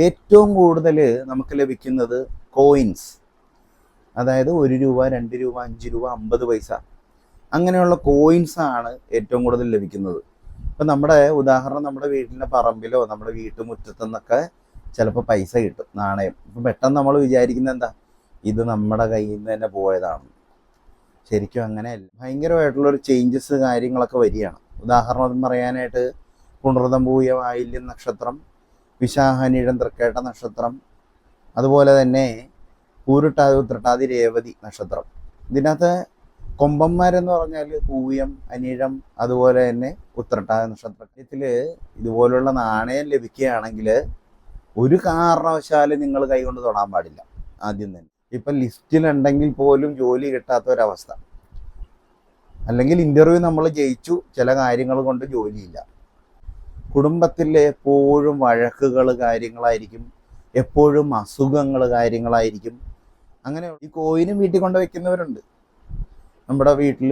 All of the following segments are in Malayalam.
ഏറ്റവും കൂടുതൽ നമുക്ക് ലഭിക്കുന്നത് കോയിൻസ്, അതായത് 1 രൂപ 2 രൂപ 5 രൂപ 50 പൈസ അങ്ങനെയുള്ള കോയിൻസ് ആണ് ഏറ്റവും കൂടുതൽ ലഭിക്കുന്നത്. ഇപ്പം ഉദാഹരണം നമ്മുടെ വീട്ടിലെ പറമ്പിലോ നമ്മുടെ വീട്ടുമുറ്റത്തു നിന്നൊക്കെ ചിലപ്പോൾ പൈസ കിട്ടും, നാണയം. ഇപ്പം പെട്ടെന്ന് നമ്മൾ വിചാരിക്കുന്നത് എന്താ, ഇത് നമ്മുടെ കയ്യിൽ നിന്ന് തന്നെ പോയതാണ്. ശരിക്കും അങ്ങനെയല്ല, ഭയങ്കരമായിട്ടുള്ളൊരു ചേഞ്ചസ് കാര്യങ്ങളൊക്കെ വരികയാണ്. ഉദാഹരണം പറയാനായിട്ട് പുണർതം പൂയ ആയില്യം നക്ഷത്രം, വിശാഖനിഴം തൃക്കേട്ട നക്ഷത്രം, അതുപോലെ തന്നെ പൂരുട്ടാതി ഉത്രട്ടാതി രേവതി നക്ഷത്രം. ഇതിനകത്ത് കൊമ്പന്മാരെന്ന് പറഞ്ഞാൽ പൂയം, അനിഴം, അതുപോലെ തന്നെ ഉത്രട്ടാതി നക്ഷത്രത്തിൽ ഇതുപോലുള്ള നാണയം ലഭിക്കുകയാണെങ്കിൽ ഒരു കാരണവശാലും നിങ്ങൾ കൈകൊണ്ട് തൊടാൻ പാടില്ല. ആദ്യം തന്നെ ഇപ്പം ലിസ്റ്റിലുണ്ടെങ്കിൽ പോലും ജോലി കിട്ടാത്ത ഒരവസ്ഥ, അല്ലെങ്കിൽ ഇൻ്റർവ്യൂ നമ്മൾ ജയിച്ചു, ചില കാര്യങ്ങൾ കൊണ്ട് ജോലിയില്ല. കുടുംബത്തിൽ എപ്പോഴും വഴക്കുകൾ കാര്യങ്ങളായിരിക്കും, എപ്പോഴും അസുഖങ്ങൾ കാര്യങ്ങളായിരിക്കും. അങ്ങനെ ഈ കോയിനും വീട്ടിൽ കൊണ്ട് വയ്ക്കുന്നവരുണ്ട്. നമ്മുടെ വീട്ടിൽ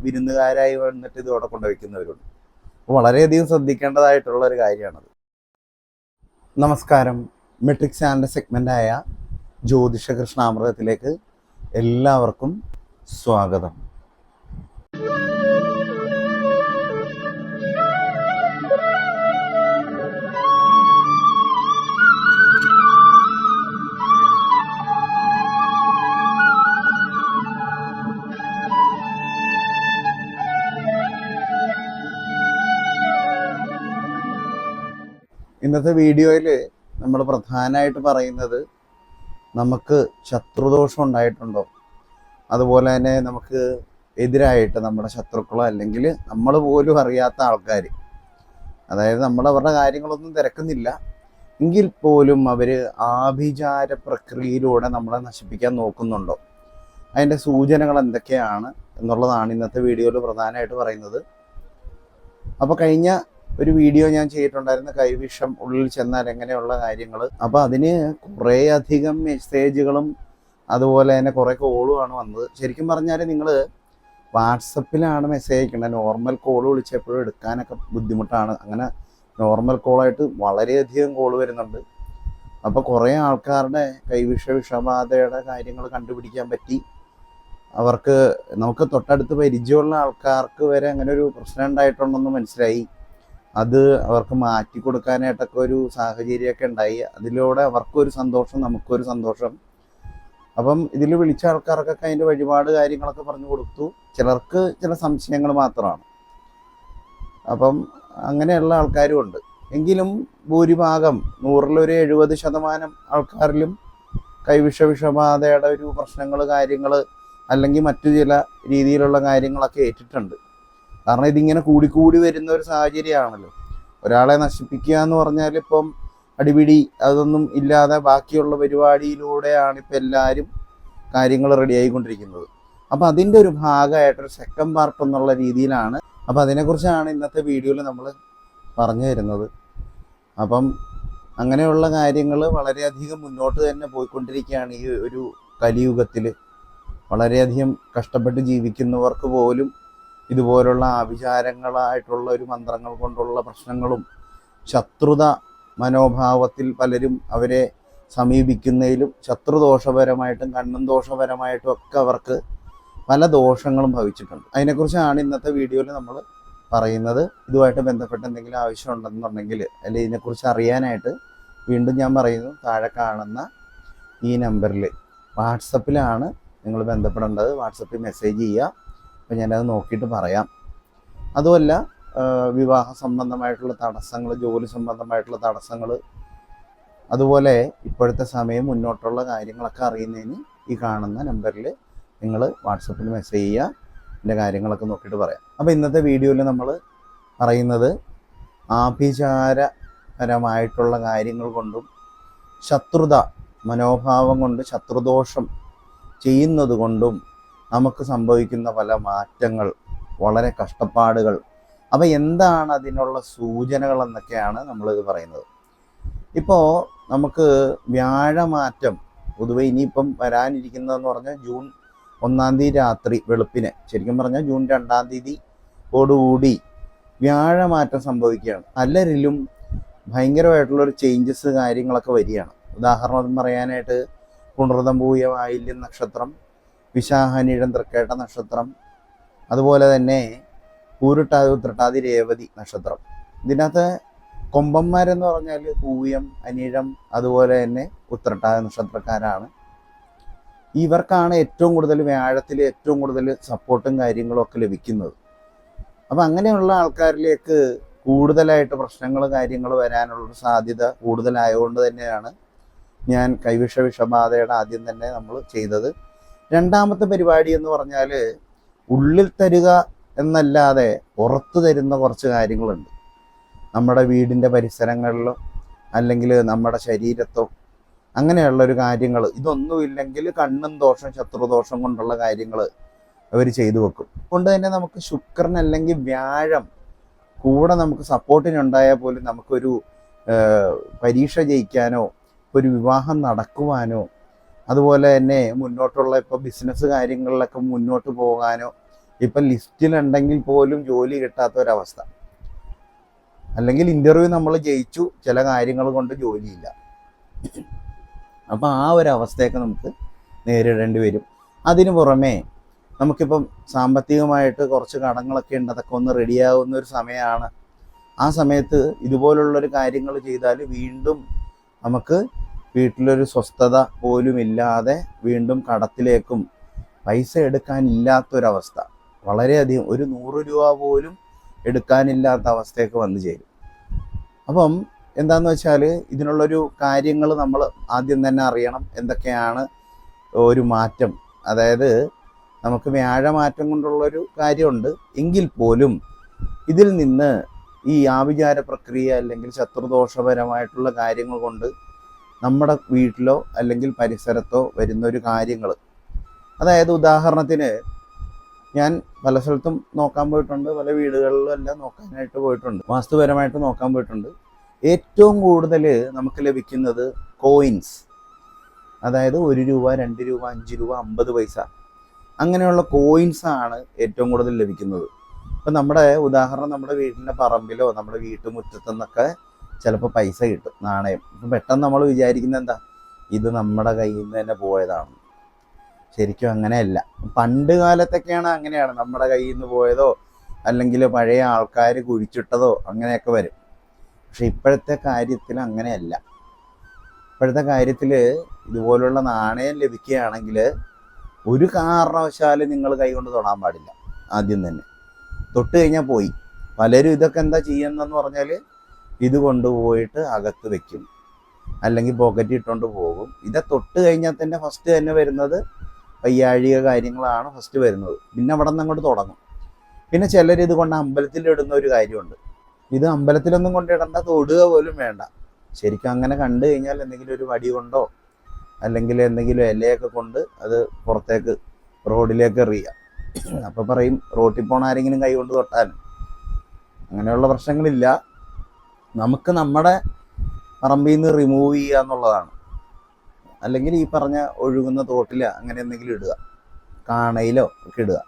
വിരുന്നുകാരായി വന്നിട്ട് ഇതോടെ കൊണ്ട് വയ്ക്കുന്നവരുണ്ട്. വളരെയധികം ശ്രദ്ധിക്കേണ്ടതായിട്ടുള്ളൊരു കാര്യമാണത്. നമസ്കാരം. മെട്രിക് ചാനലിൻ്റെ സെഗ്മെൻ്റായ ജ്യോതിഷ കൃഷ്ണാമൃതത്തിലേക്ക് എല്ലാവർക്കും സ്വാഗതം. ഇന്നത്തെ വീഡിയോയിൽ നമ്മൾ പ്രധാനമായിട്ട് പറയുന്നത് നമുക്ക് ശത്രുദോഷം ഉണ്ടായിട്ടുണ്ടോ, അതുപോലെ തന്നെ നമുക്ക് എതിരായിട്ട് നമ്മുടെ ശത്രുക്കളോ അല്ലെങ്കിൽ നമ്മൾ പോലും അറിയാത്ത ആൾക്കാർ, അതായത് നമ്മൾ അവരുടെ കാര്യങ്ങളൊന്നും തിരക്കുന്നില്ല എങ്കിൽ പോലും അവർ ആഭിചാര പ്രക്രിയയിലൂടെ നമ്മളെ നശിപ്പിക്കാൻ നോക്കുന്നുണ്ടോ, അതിൻ്റെ സൂചനകൾ എന്തൊക്കെയാണ് എന്നുള്ളതാണ് ഇന്നത്തെ വീഡിയോയിൽ പ്രധാനമായിട്ട് പറയുന്നത്. അപ്പോൾ കഴിഞ്ഞ ഒരു വീഡിയോ ഞാൻ ചെയ്തിട്ടുണ്ടായിരുന്നു, കൈവിഷം ഉള്ളിൽ ചെന്നാൽ എങ്ങനെയുള്ള കാര്യങ്ങൾ. അപ്പോൾ അതിന് കുറേയധികം മെസ്സേജുകളും അതുപോലെ തന്നെ കുറേ കോളുമാണ് വന്നത്. ശരിക്കും പറഞ്ഞാൽ നിങ്ങൾ വാട്സപ്പിലാണ് മെസ്സേജ് അയക്കേണ്ടത്. നോർമൽ കോൾ വിളിച്ചപ്പോഴും എടുക്കാനൊക്കെ ബുദ്ധിമുട്ടാണ്. അങ്ങനെ നോർമൽ കോളായിട്ട് വളരെയധികം കോൾ വരുന്നുണ്ട്. അപ്പോൾ കുറേ ആൾക്കാരുടെ വിഷബാധയുടെ കാര്യങ്ങൾ കണ്ടുപിടിക്കാൻ പറ്റി. നമുക്ക് തൊട്ടടുത്ത് പരിചയമുള്ള ആൾക്കാർക്ക് വരെ അങ്ങനെ ഒരു പ്രശ്നം ഉണ്ടായിട്ടുണ്ടെന്ന് മനസ്സിലായി. അത് അവർക്ക് മാറ്റി കൊടുക്കാനായിട്ടൊക്കെ ഒരു സാഹചര്യമൊക്കെ ഉണ്ടായി. അതിലൂടെ അവർക്കൊരു സന്തോഷം, നമുക്കൊരു സന്തോഷം. അപ്പം ഇതിൽ വിളിച്ച ആൾക്കാർക്കൊക്കെ അതിൻ്റെ വഴിപാട് കാര്യങ്ങളൊക്കെ പറഞ്ഞു കൊടുത്തു. ചിലർക്ക് ചില സംശയങ്ങൾ മാത്രമാണ്. അപ്പം അങ്ങനെയുള്ള ആൾക്കാരും ഉണ്ട്. എങ്കിലും ഭൂരിഭാഗം 100-ൽ 70% ആൾക്കാരിലും വിഷബാധയുടെ ഒരു പ്രശ്നങ്ങൾ കാര്യങ്ങൾ അല്ലെങ്കിൽ മറ്റു ചില രീതിയിലുള്ള കാര്യങ്ങളൊക്കെ ഏറ്റിട്ടുണ്ട്. കാരണം ഇതിങ്ങനെ കൂടിക്കൂടി വരുന്ന ഒരു സാഹചര്യമാണല്ലോ. ഒരാളെ നശിപ്പിക്കുക എന്ന് പറഞ്ഞാൽ ഇപ്പം അടിപിടി അതൊന്നും ഇല്ലാതെ ബാക്കിയുള്ള പരിപാടിയിലൂടെയാണ് ഇപ്പം എല്ലാവരും കാര്യങ്ങൾ റെഡി ആയിക്കൊണ്ടിരിക്കുന്നത്. അപ്പം അതിൻ്റെ ഒരു ഭാഗമായിട്ടൊരു സെക്കൻഡ് പാർട്ട് എന്നുള്ള രീതിയിലാണ്. അപ്പം അതിനെക്കുറിച്ചാണ് ഇന്നത്തെ വീഡിയോയിൽ നമ്മൾ പറഞ്ഞു തരുന്നത്. അപ്പം അങ്ങനെയുള്ള കാര്യങ്ങൾ വളരെയധികം മുന്നോട്ട് തന്നെ പോയിക്കൊണ്ടിരിക്കുകയാണ്. ഈ ഒരു കലിയുഗത്തിൽ വളരെയധികം കഷ്ടപ്പെട്ട് ജീവിക്കുന്നവർക്ക് പോലും ഇതുപോലുള്ള ആഭിചാരങ്ങളായിട്ടുള്ള ഒരു മന്ത്രങ്ങൾ കൊണ്ടുള്ള പ്രശ്നങ്ങളും ശത്രുത മനോഭാവത്തിൽ പലരും അവരെ സമീപിക്കുന്നതിലും ശത്രുദോഷപരമായിട്ടും കണ്ണും ദോഷപരമായിട്ടും ഒക്കെ അവർക്ക് പല ദോഷങ്ങളും ഭവിച്ചിട്ടുണ്ട്. അതിനെക്കുറിച്ചാണ് ഇന്നത്തെ വീഡിയോയിൽ നമ്മൾ പറയുന്നത്. ഇതുമായിട്ട് ബന്ധപ്പെട്ട് എന്തെങ്കിലും ആവശ്യമുണ്ടെന്നുണ്ടെങ്കിൽ അല്ലെങ്കിൽ ഇതിനെക്കുറിച്ച് അറിയാനായിട്ട് വീണ്ടും ഞാൻ പറയുന്നു, താഴെ കാണുന്ന ഈ നമ്പറിൽ വാട്സപ്പിലാണ് നിങ്ങൾ ബന്ധപ്പെടേണ്ടത്. വാട്സപ്പിൽ മെസ്സേജ് ചെയ്യുക. അപ്പോൾ ഞാനത് നോക്കിയിട്ട് പറയാം. അതുമല്ല, വിവാഹ സംബന്ധമായിട്ടുള്ള തടസ്സങ്ങൾ, ജോലി സംബന്ധമായിട്ടുള്ള തടസ്സങ്ങൾ, അതുപോലെ ഇപ്പോഴത്തെ സമയം മുന്നോട്ടുള്ള കാര്യങ്ങളൊക്കെ അറിയുന്നതിന് ഈ കാണുന്ന നമ്പറിൽ നിങ്ങൾ വാട്സപ്പിൽ മെസ്സേജ് ചെയ്യുക. എൻ്റെ കാര്യങ്ങളൊക്കെ നോക്കിയിട്ട് പറയാം. അപ്പോൾ ഇന്നത്തെ വീഡിയോയിൽ നമ്മൾ പറയുന്നത് ആഭിചാരപരമായിട്ടുള്ള കാര്യങ്ങൾ കൊണ്ടും ശത്രുത മനോഭാവം കൊണ്ട് ശത്രുദോഷം ചെയ്യുന്നത് കൊണ്ടും നമുക്ക് സംഭവിക്കുന്ന പല മാറ്റങ്ങൾ, വളരെ കഷ്ടപ്പാടുകൾ. അപ്പോൾ എന്താണ് അതിനുള്ള സൂചനകൾ എന്നൊക്കെയാണ് നമ്മളിത് പറയുന്നത്. ഇപ്പോൾ നമുക്ക് വ്യാഴമാറ്റം പൊതുവെ ഇനിയിപ്പം വരാനിരിക്കുന്നതെന്ന് പറഞ്ഞാൽ ജൂൺ 1-ാം തീയതി രാത്രി വെളുപ്പിന്, ശരിക്കും പറഞ്ഞാൽ ജൂൺ 2-ാം തീയതിയോടുകൂടി വ്യാഴമാറ്റം സംഭവിക്കുകയാണ്. പലരിലും ഭയങ്കരമായിട്ടുള്ളൊരു ചേഞ്ചസ് കാര്യങ്ങളൊക്കെ വരികയാണ്. ഉദാഹരണം പറയാനായിട്ട് പുണർതം പൂയ ആയില്യം നക്ഷത്രം, വിശാഖനിഴം തൃക്കേട്ട നക്ഷത്രം, അതുപോലെ തന്നെ പൂരുട്ടാതി ഉത്രട്ടാതി രേവതി നക്ഷത്രം. ഇതിനകത്ത് കൊമ്പന്മാരെന്ന് പറഞ്ഞാൽ പൂയം, അനിഴം, അതുപോലെ തന്നെ ഉത്രട്ടാതി നക്ഷത്രക്കാരാണ്. ഇവർക്കാണ് ഏറ്റവും കൂടുതൽ വ്യാഴത്തിൽ ഏറ്റവും കൂടുതൽ സപ്പോർട്ടും കാര്യങ്ങളും ഒക്കെ ലഭിക്കുന്നത്. അപ്പം അങ്ങനെയുള്ള ആൾക്കാരിലേക്ക് കൂടുതലായിട്ട് പ്രശ്നങ്ങൾ കാര്യങ്ങൾ വരാനുള്ളൊരു സാധ്യത കൂടുതലായതുകൊണ്ട് തന്നെയാണ് ഞാൻ കൈവിഷ വിഷബാധയുടെ ആദ്യം തന്നെ നമ്മൾ ചെയ്തത്. രണ്ടാമത്തെ പരിപാടി എന്ന് പറഞ്ഞാൽ ഉള്ളിൽ തരിക എന്നല്ലാതെ പുറത്ത് തരുന്ന കുറച്ച് കാര്യങ്ങളുണ്ട്. നമ്മുടെ വീടിൻ്റെ പരിസരങ്ങളിലോ അല്ലെങ്കിൽ നമ്മുടെ ശരീരത്തോ അങ്ങനെയുള്ളൊരു കാര്യങ്ങൾ, ഇതൊന്നുമില്ലെങ്കിൽ കണ്ണും ദോഷം ശത്രുദോഷം കൊണ്ടുള്ള കാര്യങ്ങൾ അവർ ചെയ്തു വെക്കും. അതുകൊണ്ട് തന്നെ നമുക്ക് ശുക്രൻ അല്ലെങ്കിൽ വ്യാഴം കൂടെ നമുക്ക് സപ്പോർട്ടിനുണ്ടായാൽ പോലും നമുക്കൊരു പരീക്ഷ ജയിക്കാനോ ഒരു വിവാഹം നടക്കുവാനോ അതുപോലെ തന്നെ മുന്നോട്ടുള്ള ഇപ്പോൾ ബിസിനസ് കാര്യങ്ങളിലൊക്കെ മുന്നോട്ട് പോകാനോ ഇപ്പം ലിസ്റ്റിലുണ്ടെങ്കിൽ പോലും ജോലി കിട്ടാത്ത ഒരവസ്ഥ, അല്ലെങ്കിൽ ഇൻ്റർവ്യൂ നമ്മൾ ജയിച്ചു ചില കാര്യങ്ങൾ കൊണ്ട് ജോലിയില്ല. അപ്പോൾ ആ ഒരു അവസ്ഥയൊക്കെ നമുക്ക് നേരിടേണ്ടി വരും. അതിനു പുറമേ നമുക്കിപ്പം സാമ്പത്തികമായിട്ട് കുറച്ച് കടങ്ങളൊക്കെ ഉണ്ട്, അതൊക്കെ ഒന്ന് റെഡിയാവുന്ന ഒരു സമയമാണ്. ആ സമയത്ത് ഇതുപോലുള്ളൊരു കാര്യങ്ങൾ ചെയ്താൽ വീണ്ടും നമുക്ക് വീട്ടിലൊരു സ്വസ്ഥത പോലും ഇല്ലാതെ വീണ്ടും കടത്തിലേക്കും പൈസ എടുക്കാനില്ലാത്തൊരവസ്ഥ, വളരെയധികം ഒരു 100 രൂപ പോലും എടുക്കാനില്ലാത്ത അവസ്ഥയൊക്കെ വന്നു ചേരും. അപ്പം എന്താണെന്ന് വെച്ചാൽ ഇതിനുള്ളൊരു കാര്യങ്ങൾ നമ്മൾ ആദ്യം തന്നെ അറിയണം. എന്തൊക്കെയാണ് ഒരു മാറ്റം, അതായത് നമുക്ക് വ്യാഴമാറ്റം കൊണ്ടുള്ളൊരു കാര്യമുണ്ട് എങ്കിൽ പോലും ഇതിൽ നിന്ന് ഈ ആഭിചാര പ്രക്രിയ അല്ലെങ്കിൽ ശത്രുദോഷപരമായിട്ടുള്ള കാര്യങ്ങൾ കൊണ്ട് നമ്മുടെ വീട്ടിലോ അല്ലെങ്കിൽ പരിസരത്തോ വരുന്നൊരു കാര്യങ്ങൾ, അതായത് ഉദാഹരണത്തിന് ഞാൻ പല സ്ഥലത്തും നോക്കാൻ പോയിട്ടുണ്ട്, പല വീടുകളിലും എല്ലാം നോക്കാനായിട്ട് പോയിട്ടുണ്ട്, വാസ്തുപരമായിട്ട് നോക്കാൻ പോയിട്ടുണ്ട്. ഏറ്റവും കൂടുതൽ നമുക്ക് ലഭിക്കുന്നത് കോയിൻസ്, അതായത് 1 രൂപ 2 രൂപ 5 രൂപ 50 പൈസ അങ്ങനെയുള്ള കോയിൻസാണ് ഏറ്റവും കൂടുതൽ ലഭിക്കുന്നത്. ഇപ്പം നമ്മുടെ ഉദാഹരണം നമ്മുടെ വീട്ടിൻ്റെ പറമ്പിലോ നമ്മുടെ വീട്ടുമുറ്റത്തു നിന്നൊക്കെ ചിലപ്പോൾ പൈസ കിട്ടും, നാണയം. ഇപ്പം പെട്ടെന്ന് നമ്മൾ വിചാരിക്കുന്നത് എന്താ, ഇത് നമ്മുടെ കയ്യിൽ നിന്ന് തന്നെ പോയതാണ്. ശരിക്കും അങ്ങനെയല്ല. പണ്ട് കാലത്തൊക്കെയാണ് അങ്ങനെയാണ്, നമ്മുടെ കയ്യിൽ നിന്ന് പോയതോ അല്ലെങ്കിൽ പഴയ ആൾക്കാർ കുഴിച്ചിട്ടതോ അങ്ങനെയൊക്കെ വരും. പക്ഷെ ഇപ്പോഴത്തെ കാര്യത്തിൽ അങ്ങനെയല്ല. ഇപ്പോഴത്തെ കാര്യത്തിൽ ഇതുപോലുള്ള നാണയം ലഭിക്കുകയാണെങ്കിൽ ഒരു കാരണവശാലും നിങ്ങൾ കൈകൊണ്ട് തൊടാൻ പാടില്ല. ആദ്യം തന്നെ തൊട്ട് കഴിഞ്ഞാൽ പോയി. പലരും ഇതൊക്കെ എന്താ ചെയ്യുന്നതെന്ന് പറഞ്ഞാൽ ഇത് കൊണ്ടുപോയിട്ട് അകത്ത് വെക്കും, അല്ലെങ്കിൽ പോക്കറ്റ് ഇട്ടുകൊണ്ട് പോകും. ഇത് തൊട്ട് കഴിഞ്ഞാൽ തന്നെ ഫസ്റ്റ് തന്നെ വരുന്നത് വയ്യാഴിക കാര്യങ്ങളാണ് ഫസ്റ്റ് വരുന്നത്. പിന്നെ അവിടെ നിന്ന് അങ്ങോട്ട് തുടങ്ങും. പിന്നെ ചിലർ ഇത് കൊണ്ട് അമ്പലത്തിലിടുന്ന ഒരു കാര്യമുണ്ട്. ഇത് അമ്പലത്തിലൊന്നും കൊണ്ടിടണ്ട, തൊടുക പോലും വേണ്ട. ശരിക്കും അങ്ങനെ കണ്ടു കഴിഞ്ഞാൽ എന്തെങ്കിലും ഒരു വടി കൊണ്ടോ അല്ലെങ്കിൽ എന്തെങ്കിലും ഇലയൊക്കെ കൊണ്ട് അത് പുറത്തേക്ക് റോഡിലേക്ക് എറിയുക. അപ്പോൾ പറയും റോട്ടിൽ പോണ ആരെങ്കിലും കൈ കൊണ്ട് തൊട്ടാലും. അങ്ങനെയുള്ള പ്രശ്നങ്ങളില്ല. നമുക്ക് നമ്മുടെ പറമ്പിൽ നിന്ന് റിമൂവ് ചെയ്യുക എന്നുള്ളതാണ്. അല്ലെങ്കിൽ ഈ പറഞ്ഞ ഒഴുകുന്ന തോട്ടിൽ അങ്ങനെ എന്തെങ്കിലും ഇടുക, കാണയിലോ ഒക്കെ ഇടുക.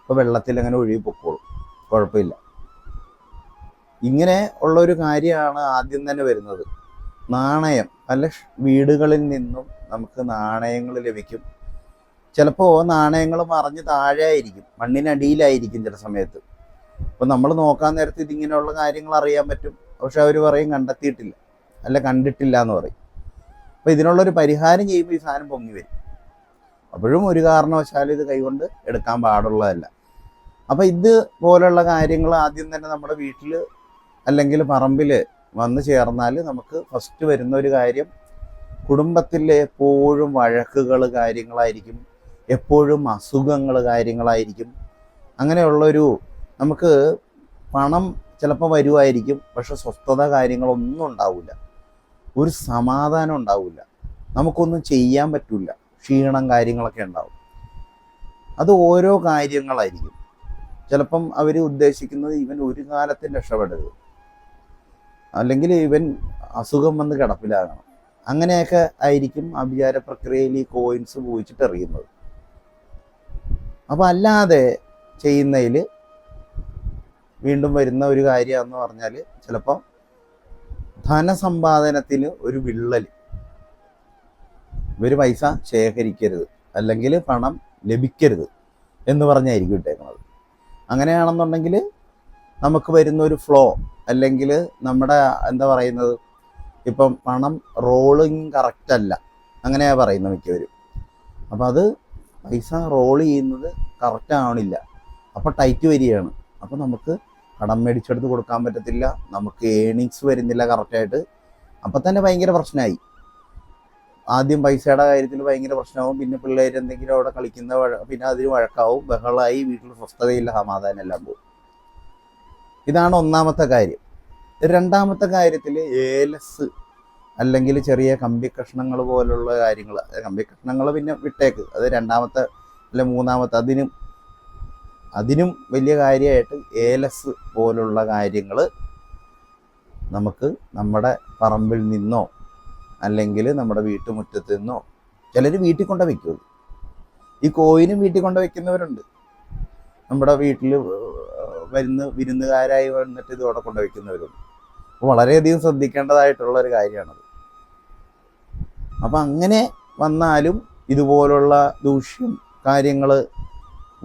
അപ്പോൾ വെള്ളത്തിൽ അങ്ങനെ ഒഴുകി പൊക്കോളും, കുഴപ്പമില്ല. ഇങ്ങനെ ഉള്ളൊരു കാര്യമാണ് ആദ്യം തന്നെ വരുന്നത്. നാണയം, പല വീടുകളിൽ നിന്നും നമുക്ക് നാണയങ്ങൾ ലഭിക്കും. ചിലപ്പോൾ നാണയങ്ങൾ മറിഞ്ഞ് താഴെ ആയിരിക്കും, മണ്ണിനടിയിലായിരിക്കും ചില സമയത്ത്. അപ്പോൾ നമ്മൾ നോക്കാൻ നേരത്ത് ഇതിങ്ങനെയുള്ള കാര്യങ്ങൾ അറിയാൻ പറ്റും. പക്ഷെ അവർ പറയും കണ്ടെത്തിയിട്ടില്ല, അല്ല കണ്ടിട്ടില്ല എന്ന് പറയും. അപ്പോൾ ഇതിനുള്ളൊരു പരിഹാരം ചെയ്യുമ്പോൾ ഈ സാധനം പൊങ്ങി വരും. അപ്പോഴും ഒരു കാരണവശാലും ഇത് കൈകൊണ്ട് എടുക്കാൻ പാടുള്ളതല്ല. അപ്പോൾ ഇതുപോലുള്ള കാര്യങ്ങൾ ആദ്യം തന്നെ നമ്മുടെ വീട്ടിൽ അല്ലെങ്കിൽ പറമ്പിൽ വന്നു ചേർന്നാൽ നമുക്ക് ഫസ്റ്റ് വരുന്ന ഒരു കാര്യം, കുടുംബത്തിൽ എപ്പോഴും വഴക്കുകൾ കാര്യങ്ങളായിരിക്കും, എപ്പോഴും അസുഖങ്ങൾ കാര്യങ്ങളായിരിക്കും. അങ്ങനെയുള്ളൊരു നമുക്ക് പണം ചിലപ്പോൾ വരുമായിരിക്കും, പക്ഷെ സ്വസ്ഥത കാര്യങ്ങളൊന്നും ഉണ്ടാവില്ല, ഒരു സമാധാനം ഉണ്ടാവില്ല, നമുക്കൊന്നും ചെയ്യാൻ പറ്റില്ല, ക്ഷീണം കാര്യങ്ങളൊക്കെ ഉണ്ടാവും. അത് ഓരോ കാര്യങ്ങളായിരിക്കും. ചിലപ്പം അവർ ഉദ്ദേശിക്കുന്നത് ഇവൻ ഒരു കാലത്തും രക്ഷപ്പെടരുത്, അല്ലെങ്കിൽ ഇവൻ അസുഖം വന്ന് കിടപ്പിലാകണം. അങ്ങനെയൊക്കെ ആയിരിക്കും ആഭിചാര പ്രക്രിയയിൽ ഈ കോയിൻസ് പോയിച്ചിട്ട് എറിയുന്നത്. അപ്പോൾ അല്ലാതെ ചെയ്യുന്നതിൽ വീണ്ടും വരുന്ന ഒരു കാര്യമെന്ന് പറഞ്ഞാൽ ചിലപ്പോൾ ധനസമ്പാദനത്തിന് ഒരു വിള്ളൽ. ഇവർ പൈസ ശേഖരിക്കരുത്, അല്ലെങ്കിൽ പണം ലഭിക്കരുത് എന്ന് പറഞ്ഞായിരിക്കും ഇട്ടേക്കുന്നത്. അങ്ങനെയാണെന്നുണ്ടെങ്കിൽ നമുക്ക് വരുന്ന ഒരു ഫ്ലോ, അല്ലെങ്കിൽ നമ്മുടെ എന്താ പറയുന്നത്, ഇപ്പം പണം റോളിങ് കറക്റ്റ് അല്ല, അങ്ങനെയാണ് പറയുന്നത് മിക്കവരും. അപ്പം അത് പൈസ റോൾ ചെയ്യുന്നത് കറക്റ്റ് ആവണില്ല, അപ്പോൾ ടൈറ്റ് വരികയാണ്. അപ്പോൾ നമുക്ക് കടം മേടിച്ചെടുത്ത് കൊടുക്കാൻ പറ്റത്തില്ല, നമുക്ക് ഏണിങ്സ് വരുന്നില്ല കറക്റ്റായിട്ട്. അപ്പം തന്നെ ഭയങ്കര പ്രശ്നമായി. ആദ്യം പൈസയുടെ കാര്യത്തിൽ ഭയങ്കര പ്രശ്നമാവും, പിന്നെ പിള്ളേർ എന്തെങ്കിലും അവിടെ കളിക്കുന്ന പിന്നെ അതിന് വഴക്കാവും, ബഹളമായി, വീട്ടിൽ സ്വസ്ഥതയില്ല, സമാധാനം എല്ലാം പോകും. ഇതാണ് ഒന്നാമത്തെ കാര്യം. രണ്ടാമത്തെ കാര്യത്തിൽ ഏലസ് അല്ലെങ്കിൽ ചെറിയ കമ്പി കഷ്ണങ്ങൾ പോലുള്ള കാര്യങ്ങൾ, കമ്പി കഷ്ണങ്ങൾ പിന്നെ വിട്ടേക്ക്, അത് രണ്ടാമത്തെ അല്ലെ മൂന്നാമത്തെ, അതിനും വലിയ കാര്യമായിട്ട് ഏലസ് പോലുള്ള കാര്യങ്ങൾ നമുക്ക് നമ്മുടെ പറമ്പിൽ നിന്നോ അല്ലെങ്കിൽ നമ്മുടെ വീട്ടുമുറ്റത്ത് നിന്നോ, ചിലർ വീട്ടിൽ കൊണ്ട് വയ്ക്കും. ഈ കോയിനും വീട്ടിൽ കൊണ്ട് വയ്ക്കുന്നവരുണ്ട്. നമ്മുടെ വീട്ടിൽ വിരുന്നുകാരായി വന്നിട്ട് ഇതോടെ കൊണ്ട് വയ്ക്കുന്നവരുണ്ട്. അപ്പോൾ വളരെയധികം ശ്രദ്ധിക്കേണ്ടതായിട്ടുള്ളൊരു കാര്യമാണത്. അപ്പം അങ്ങനെ വന്നാലും ഇതുപോലുള്ള ദൂഷ്യം കാര്യങ്ങൾ,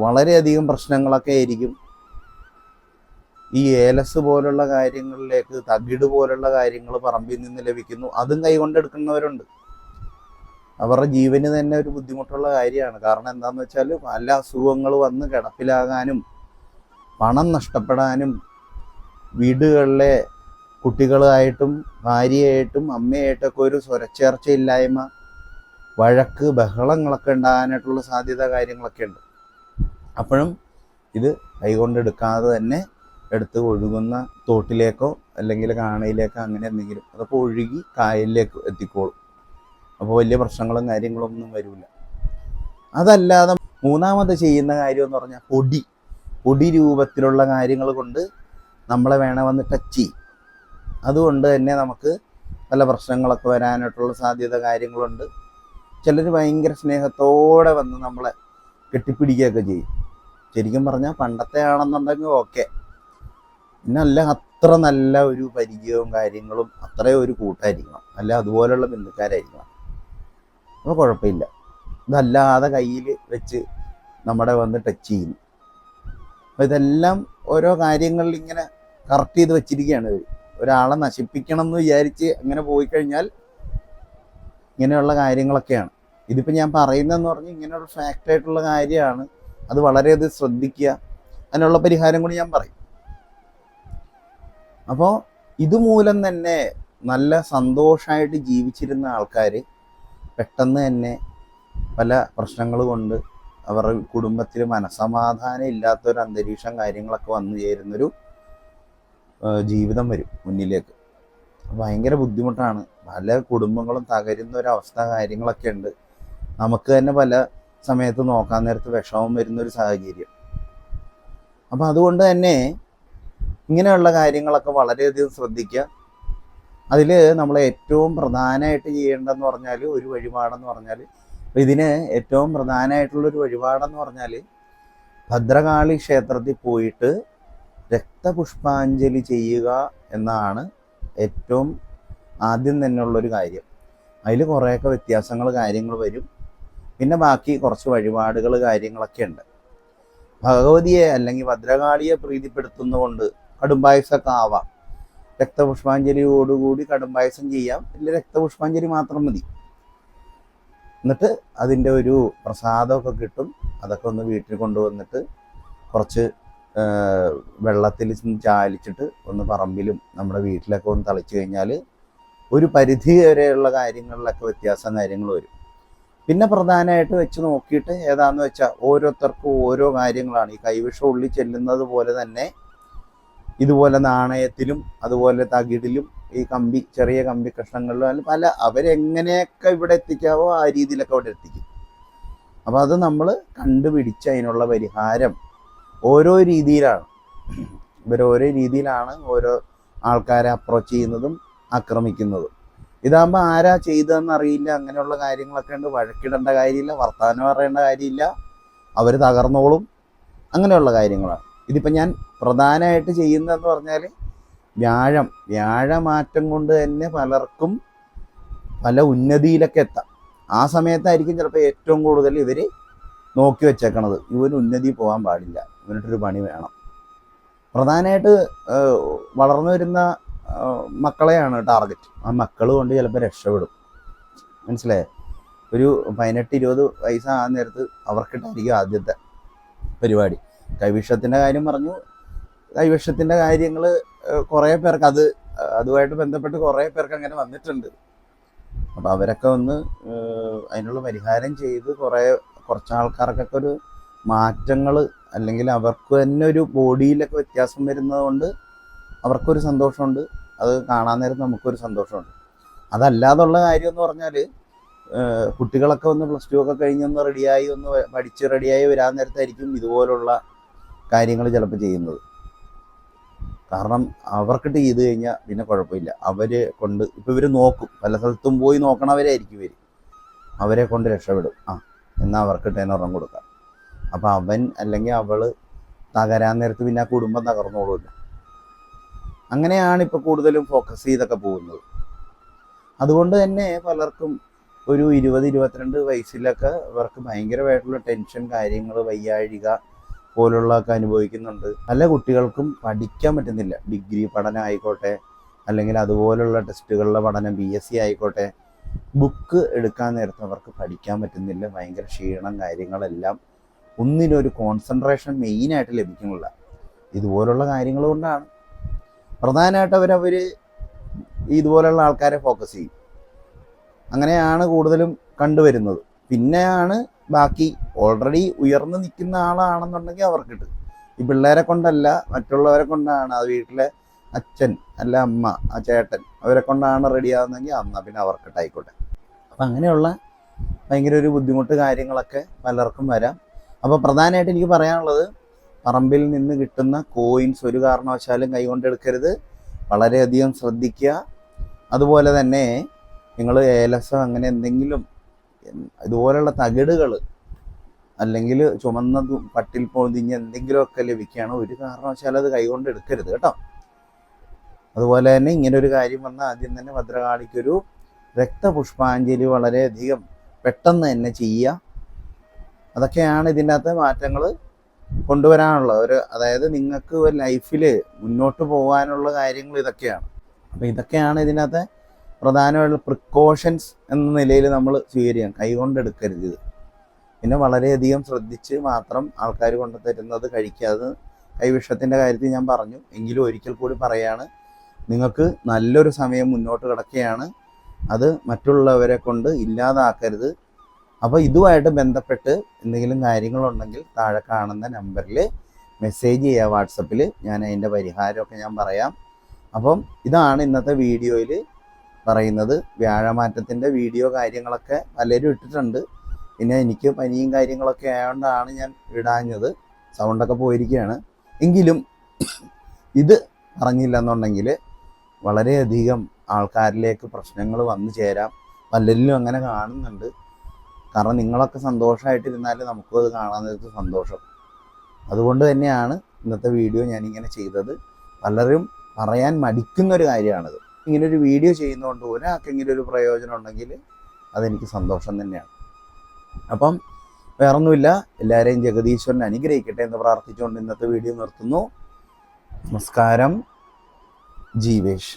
വളരെയധികം പ്രശ്നങ്ങളൊക്കെ ആയിരിക്കും. ഈ ഏലസ് പോലുള്ള കാര്യങ്ങളിലേക്ക്, തകിട് പോലുള്ള കാര്യങ്ങൾ പറമ്പിൽ നിന്ന് ലഭിക്കുന്നു, അതും കൈകൊണ്ടെടുക്കുന്നവരുണ്ട്. അവരുടെ ജീവന് തന്നെ ഒരു ബുദ്ധിമുട്ടുള്ള കാര്യമാണ്. കാരണം എന്താണെന്ന് വെച്ചാൽ പല അസുഖങ്ങൾ വന്ന് കിടപ്പിലാകാനും പണം നഷ്ടപ്പെടാനും, വീടുകളിലെ കുട്ടികളായിട്ടും ഭാര്യയായിട്ടും അമ്മയായിട്ടൊക്കെ ഒരു സ്വരച്ചേർച്ചയില്ലായ്മ, വഴക്ക്, ബഹളങ്ങളൊക്കെ ഉണ്ടാകാനായിട്ടുള്ള സാധ്യത കാര്യങ്ങളൊക്കെ ഉണ്ട്. അപ്പോഴും ഇത് കൈകൊണ്ടെടുക്കാതെ തന്നെ എടുത്ത് ഒഴുകുന്ന തോട്ടിലേക്കോ അല്ലെങ്കിൽ കാണയിലേക്കോ അങ്ങനെ എന്തെങ്കിലും അതൊക്കെ ഒഴുകി കായലിലേക്ക് എത്തിക്കോളും. അപ്പോൾ വലിയ പ്രശ്നങ്ങളും കാര്യങ്ങളൊന്നും വരില്ല. അതല്ലാതെ മൂന്നാമത് ചെയ്യുന്ന കാര്യം എന്ന് പറഞ്ഞാൽ പൊടി രൂപത്തിലുള്ള കാര്യങ്ങൾ കൊണ്ട് നമ്മളെ വേണമെന്ന് ടച്ച് ചെയ്യും. അതുകൊണ്ട് തന്നെ നമുക്ക് പല പ്രശ്നങ്ങളൊക്കെ വരാനായിട്ടുള്ള സാധ്യത കാര്യങ്ങളുണ്ട്. ചിലർ ഭയങ്കര സ്നേഹത്തോടെ വന്ന് നമ്മളെ കെട്ടിപ്പിടിക്കുകയൊക്കെ ചെയ്യും. ശരിക്കും പറഞ്ഞാൽ പണ്ടത്തെ ആണെന്നുണ്ടെങ്കിൽ ഓക്കെ, പിന്നല്ല അത്ര നല്ല ഒരു പരിചയവും കാര്യങ്ങളും അത്രയും ഒരു കൂട്ടായിരിക്കണം, അല്ല അതുപോലുള്ള ബന്ധുക്കാരായിരിക്കണം. അപ്പോൾ കുഴപ്പമില്ല. ഇതല്ലാതെ കയ്യിൽ വെച്ച് നമ്മുടെ വന്ന് ടച്ച് ചെയ്യുന്നു. അപ്പോൾ ഇതെല്ലാം ഓരോ കാര്യങ്ങളിൽ ഇങ്ങനെ കറക്റ്റ് ചെയ്ത് വെച്ചിരിക്കുകയാണ് ഇവർ. ഒരാളെ നശിപ്പിക്കണം എന്ന് വിചാരിച്ച് അങ്ങനെ പോയി കഴിഞ്ഞാൽ ഇങ്ങനെയുള്ള കാര്യങ്ങളൊക്കെയാണ്. ഇതിപ്പോൾ ഞാൻ പറയുന്നതെന്ന് പറഞ്ഞാൽ ഇങ്ങനെയുള്ള ഫാക്റ്റായിട്ടുള്ള കാര്യമാണ്. അത് വളരെയധികം ശ്രദ്ധിക്കുക. അതിനുള്ള പരിഹാരം കൂടി ഞാൻ പറയും. അപ്പോൾ ഇതുമൂലം തന്നെ നല്ല സന്തോഷമായിട്ട് ജീവിച്ചിരുന്ന ആൾക്കാർ പെട്ടെന്ന് തന്നെ പല പ്രശ്നങ്ങൾ കൊണ്ട് അവരുടെ കുടുംബത്തിൽ മനസ്സമാധാനം ഇല്ലാത്തൊരു അന്തരീക്ഷം കാര്യങ്ങളൊക്കെ വന്നു ചേരുന്നൊരു ജീവിതം വരും മുന്നിലേക്ക്. ഭയങ്കര ബുദ്ധിമുട്ടാണ്. പല കുടുംബങ്ങളും തകരുന്ന ഒരവസ്ഥ കാര്യങ്ങളൊക്കെ ഉണ്ട്. നമുക്ക് തന്നെ പല സമയത്ത് നോക്കാൻ നേരത്ത് വിഷമം വരുന്നൊരു സാഹചര്യം. അപ്പം അതുകൊണ്ട് തന്നെ ഇങ്ങനെയുള്ള കാര്യങ്ങളൊക്കെ വളരെയധികം ശ്രദ്ധിക്കുക. അതിൽ നമ്മൾ ഏറ്റവും പ്രധാനമായിട്ട് ചെയ്യേണ്ടതെന്ന് പറഞ്ഞാൽ ഒരു വഴിപാടെന്ന് പറഞ്ഞാൽ, ഇതിന് ഏറ്റവും പ്രധാനമായിട്ടുള്ളൊരു വഴിപാടെന്ന് പറഞ്ഞാൽ ഭദ്രകാളി ക്ഷേത്രത്തിൽ പോയിട്ട് രക്തപുഷ്പാഞ്ജലി ചെയ്യുക എന്നാണ് ഏറ്റവും ആദ്യം തന്നെയുള്ളൊരു കാര്യം. അതിൽ കുറേയൊക്കെ വ്യത്യാസങ്ങൾ കാര്യങ്ങൾ വരും. പിന്നെ ബാക്കി കുറച്ച് വഴിപാടുകൾ കാര്യങ്ങളൊക്കെ ഉണ്ട്. ഭഗവതിയെ അല്ലെങ്കിൽ ഭദ്രകാളിയെ പ്രീതിപ്പെടുത്തുന്നതുകൊണ്ട് കടുംപായസമൊക്കെ ആവാം. രക്തപുഷ്പാഞ്ജലിയോടുകൂടി കടുംപായസം ചെയ്യാം, ഇല്ല രക്തപുഷ്പാഞ്ജലി മാത്രം മതി. എന്നിട്ട് അതിൻ്റെ ഒരു പ്രസാദമൊക്കെ കിട്ടും. അതൊക്കെ ഒന്ന് വീട്ടിൽ കൊണ്ടുവന്നിട്ട് കുറച്ച് വെള്ളത്തിൽ ചാലിച്ചിട്ട് ഒന്ന് പറമ്പിലും നമ്മുടെ വീട്ടിലൊക്കെ ഒന്ന് തളിച്ചു കഴിഞ്ഞാൽ ഒരു പരിധി വരെയുള്ള കാര്യങ്ങളിലൊക്കെ വ്യത്യാസം കാര്യങ്ങൾ വരും. പിന്നെ പ്രധാനമായിട്ട് വെച്ച് നോക്കിയിട്ട് ഏതാന്ന് വെച്ചാൽ ഓരോരുത്തർക്കും ഓരോ കാര്യങ്ങളാണ്. ഈ കൈവിഷം ഉള്ളിൽ ചെല്ലുന്നത് പോലെ തന്നെ ഇതുപോലെ നാണയത്തിലും അതുപോലെ തകിടിലും ഈ ചെറിയ കമ്പി കഷ്ണങ്ങളിലും പല അവരെങ്ങനെയൊക്കെ ഇവിടെ എത്തിക്കാവോ ആ രീതിയിലൊക്കെ അവിടെ എത്തിക്കും. അപ്പോൾ അത് നമ്മൾ കണ്ടുപിടിച്ച് അതിനുള്ള പരിഹാരം ഓരോ രീതിയിലാണ്. ഇവരോരോ രീതിയിലാണ് ഓരോ ആൾക്കാരെ അപ്രോച്ച് ചെയ്യുന്നതും ആക്രമിക്കുന്നതും. ഇതാകുമ്പോൾ ആരാ ചെയ്തതെന്ന് അറിയില്ല. അങ്ങനെയുള്ള കാര്യങ്ങളൊക്കെ ഉണ്ട്. വഴക്കിടേണ്ട കാര്യമില്ല, വർത്തമാനം പറയേണ്ട കാര്യമില്ല, അവർ തകർന്നോളും. അങ്ങനെയുള്ള കാര്യങ്ങളാണ്. ഇതിപ്പോൾ ഞാൻ പ്രധാനമായിട്ട് ചെയ്യുന്നതെന്ന് പറഞ്ഞാൽ വ്യാഴമാറ്റം കൊണ്ട് തന്നെ പലർക്കും പല ഉന്നതിയിലൊക്കെ എത്താം. ആ സമയത്തായിരിക്കും ചിലപ്പോൾ ഏറ്റവും കൂടുതൽ ഇവർ നോക്കി വെച്ചേക്കണത്, ഇവന് ഉന്നതി പോകാൻ പാടില്ല, ഇവനിട്ടൊരു പണി വേണം. പ്രധാനമായിട്ട് വളർന്നു വരുന്ന മക്കളെയാണ് ടാർഗറ്റ്. ആ മക്കൾ കൊണ്ട് ചിലപ്പോൾ രക്ഷപ്പെടും. മനസ്സിലായേ? ഒരു 18-20 വയസ്സാകാൻ നേരത്ത് അവർക്കിട്ടായിരിക്കും ആദ്യത്തെ പരിപാടി. കൈവിഷത്തിൻ്റെ കാര്യം പറഞ്ഞു. കൈവിഷത്തിൻ്റെ കാര്യങ്ങൾ കുറേ പേർക്ക് അതുമായിട്ട് ബന്ധപ്പെട്ട് കുറേ പേർക്ക് അങ്ങനെ വന്നിട്ടുണ്ട്. അപ്പോൾ അവരൊക്കെ ഒന്ന് അതിനുള്ള പരിഹാരം ചെയ്ത് കുറച്ച് ആൾക്കാർക്കൊക്കെ ഒരു മാറ്റങ്ങൾ, അല്ലെങ്കിൽ അവർക്ക് തന്നെ ഒരു ബോഡിയിലൊക്കെ വ്യത്യാസം വരുന്നത് കൊണ്ട് അവർക്കൊരു സന്തോഷമുണ്ട്, അത് കാണാൻ നേരത്ത് നമുക്കൊരു സന്തോഷമുണ്ട്. അതല്ലാതുള്ള കാര്യം എന്ന് പറഞ്ഞാൽ കുട്ടികളൊക്കെ ഒന്ന് +2 ഒക്കെ കഴിഞ്ഞൊന്ന് റെഡിയായി ഒന്ന് പഠിച്ച് റെഡിയായി വരാൻ നേരത്തായിരിക്കും ഇതുപോലുള്ള കാര്യങ്ങൾ ചിലപ്പോൾ ചെയ്യുന്നത്. കാരണം അവർക്കിട്ട് ചെയ്ത് കഴിഞ്ഞാൽ പിന്നെ കുഴപ്പമില്ല. അവരെ കൊണ്ട് ഇപ്പോൾ ഇവർ നോക്കും, പല സ്ഥലത്തും പോയി നോക്കണവരായിരിക്കും ഇവർ, അവരെ കൊണ്ട് രക്ഷപ്പെടും. എന്നാൽ അവർക്കിട്ട് തന്നെ ഒരെണ്ണം കൊടുക്കാം. അപ്പോൾ അവൻ അല്ലെങ്കിൽ അവൾ തകരാൻ നേരത്ത് പിന്നെ ആ കുടുംബം തകർന്നോളൂല്ലോ. അങ്ങനെയാണ് ഇപ്പോൾ കൂടുതലും ഫോക്കസ് ചെയ്തൊക്കെ പോകുന്നത്. അതുകൊണ്ട് തന്നെ പലർക്കും ഒരു 20-22 വയസ്സിലൊക്കെ ഇവർക്ക് ഭയങ്കരമായിട്ടുള്ള ടെൻഷൻ, കാര്യങ്ങൾ, വയ്യാഴിക പോലുള്ളതൊക്കെ അനുഭവിക്കുന്നുണ്ട്. പല കുട്ടികൾക്കും പഠിക്കാൻ പറ്റുന്നില്ല. ഡിഗ്രി പഠനം ആയിക്കോട്ടെ, അല്ലെങ്കിൽ അതുപോലുള്ള ടെസ്റ്റുകളിലെ പഠനം, BSc ആയിക്കോട്ടെ, ബുക്ക് എടുക്കാൻ നേരത്ത് അവർക്ക് പഠിക്കാൻ പറ്റുന്നില്ല. ഭയങ്കര ക്ഷീണം, കാര്യങ്ങളെല്ലാം, ഒന്നിനൊരു കോൺസെൻട്രേഷൻ മെയിനായിട്ട് ലഭിക്കുന്നില്ല. ഇതുപോലുള്ള കാര്യങ്ങൾ കൊണ്ടാണ് പ്രധാനമായിട്ട് അവർ ഇതുപോലുള്ള ആൾക്കാരെ ഫോക്കസ് ചെയ്യും. അങ്ങനെയാണ് കൂടുതലും കണ്ടുവരുന്നത്. പിന്നെയാണ് ബാക്കി ഓൾറെഡി ഉയർന്നു നിൽക്കുന്ന ആളാണെന്നുണ്ടെങ്കിൽ അവർക്കിട്ട്. ഈ പിള്ളേരെ കൊണ്ടല്ല, മറ്റുള്ളവരെ കൊണ്ടാണ്, അത് വീട്ടിലെ അച്ഛൻ അല്ല അമ്മ, ആ ചേട്ടൻ, അവരെ കൊണ്ടാണ് റെഡിയാകുന്നതെങ്കിൽ എന്നാൽ പിന്നെ അവർക്കിട്ടായിക്കോട്ടെ. അപ്പം അങ്ങനെയുള്ള ഭയങ്കര ഒരു ബുദ്ധിമുട്ട് കാര്യങ്ങളൊക്കെ പലർക്കും വരാം. അപ്പോൾ പ്രധാനമായിട്ട് എനിക്ക് പറയാനുള്ളത്, പറമ്പിൽ നിന്ന് കിട്ടുന്ന കോയിൻസ് ഒരു കാരണവശാലും കൈകൊണ്ടെടുക്കരുത്. വളരെയധികം ശ്രദ്ധിക്കുക. അതുപോലെ തന്നെ നിങ്ങൾ ഏലസം അങ്ങനെ എന്തെങ്കിലും ഇതുപോലെയുള്ള തകിടുകൾ, അല്ലെങ്കിൽ ചുമന്ന പട്ടിൽ പൊതിഞ്ഞ് എന്തെങ്കിലുമൊക്കെ ലഭിക്കുകയാണ്, ഒരു കാരണവശാലും അത് കൈകൊണ്ട് എടുക്കരുത് കേട്ടോ. അതുപോലെ തന്നെ ഇങ്ങനൊരു കാര്യം വന്നാൽ ആദ്യം തന്നെ ഭദ്രകാളിക്കൊരു രക്തപുഷ്പാഞ്ജലി വളരെയധികം പെട്ടെന്ന് തന്നെ ചെയ്യുക. അതൊക്കെയാണ് ഇതിൻ്റെ അകത്ത് മാറ്റങ്ങൾ കൊണ്ടുവരാനുള്ള അതായത് നിങ്ങൾക്ക് ഒരു ലൈഫിൽ മുന്നോട്ട് പോകാനുള്ള കാര്യങ്ങൾ ഇതൊക്കെയാണ്. അപ്പോൾ ഇതൊക്കെയാണ് ഇതിനകത്തെ പ്രധാനമായിട്ടുള്ള പ്രിക്കോഷൻസ് എന്ന നിലയിൽ നമ്മൾ സ്വീകരിക്കാം. കൈകൊണ്ടെടുക്കരുത് ഇത്. പിന്നെ വളരെയധികം ശ്രദ്ധിച്ച് മാത്രം ആൾക്കാർ കൊണ്ടുതരുന്നത് കഴിക്കാതെ. കൈവിഷത്തിൻ്റെ കാര്യത്തിൽ ഞാൻ പറഞ്ഞു, എങ്കിലും ഒരിക്കൽ കൂടി പറയാണ്, നിങ്ങൾക്ക് നല്ലൊരു സമയം മുന്നോട്ട് കിടക്കുകയാണ്. അത് മറ്റുള്ളവരെ കൊണ്ട് ഇല്ലാതാക്കരുത്. അപ്പോൾ ഇതുമായിട്ട് ബന്ധപ്പെട്ട് എന്തെങ്കിലും കാര്യങ്ങളുണ്ടെങ്കിൽ താഴെ കാണുന്ന നമ്പറിൽ മെസ്സേജ് ചെയ്യുക, വാട്സപ്പിൽ. ഞാൻ അതിൻ്റെ പരിഹാരമൊക്കെ ഞാൻ പറയാം. അപ്പം ഇതാണ് ഇന്നത്തെ വീഡിയോയിൽ പറയുന്നത്. വ്യാഴമാറ്റത്തിൻ്റെ വീഡിയോ കാര്യങ്ങളൊക്കെ പലരും ഇട്ടിട്ടുണ്ട്. പിന്നെ എനിക്ക് പനിയും കാര്യങ്ങളൊക്കെ ആയതുകൊണ്ടാണ് ഞാൻ ഇടാഞ്ഞത്, സൗണ്ടൊക്കെ പോയിരിക്കുകയാണ്. എങ്കിലും ഇത് പറഞ്ഞില്ല എന്നുണ്ടെങ്കിൽ വളരെയധികം ആൾക്കാരിലേക്ക് പ്രശ്നങ്ങൾ വന്നു ചേരാം. പലരിലും അങ്ങനെ കാണുന്നുണ്ട്. കാരണം നിങ്ങളൊക്കെ സന്തോഷമായിട്ടിരുന്നാൽ നമുക്കും അത് കാണാൻ നേരത്ത് സന്തോഷം. അതുകൊണ്ട് തന്നെയാണ് ഇന്നത്തെ വീഡിയോ ഞാനിങ്ങനെ ചെയ്തത്. പലരും പറയാൻ മടിക്കുന്നൊരു കാര്യമാണിത്. ഇങ്ങനൊരു വീഡിയോ ചെയ്യുന്നതുകൊണ്ട് ഒരാൾക്കെങ്കിലും ഒരു പ്രയോജനം ഉണ്ടെങ്കിൽ അതെനിക്ക് സന്തോഷം തന്നെയാണ്. അപ്പം വേറൊന്നുമില്ല, എല്ലാവരെയും ജഗദീശ്വരൻ അനുഗ്രഹിക്കട്ടെ എന്ന് പ്രാർത്ഥിച്ചുകൊണ്ട് ഇന്നത്തെ വീഡിയോ നിർത്തുന്നു. നമസ്കാരം. ജീവേഷ്.